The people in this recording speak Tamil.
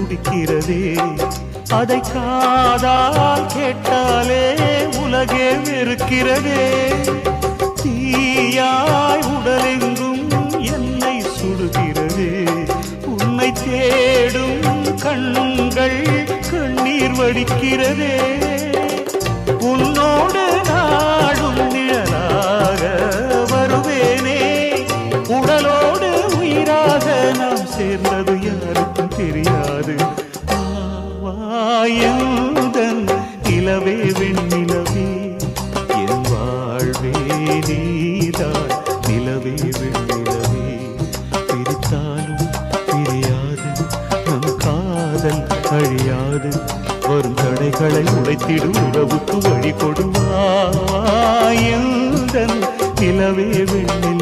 துடிக்கிறதே. அதை காதால் கேட்டாலே உலகே வெறுக்கிறதே. தீயாய் உடலெங்கும் என்னை சுடுகிறதே. உன்னை தேடும் கண்கள் கண்ணீர் வடிக்கிறதே. உன்னோடு நாடும் நிழலாக வருவேனே. உடலோடு உயிராக நாம் சேர்ந்தது யாருக்கும் தெரியாது. வாயுதன் நிலவே வெண்ணிலவே என் வாழ்வே நீதான். நிலவே வெண்ணிலவே பிரித்தாலும் பிரியாது நம் காதல் அழியாது. வரும் தடைகளை உடைத்திடும் உறவுக்கு வழி கொடுவாயுதன் நிலவே வெண்ணிலவே.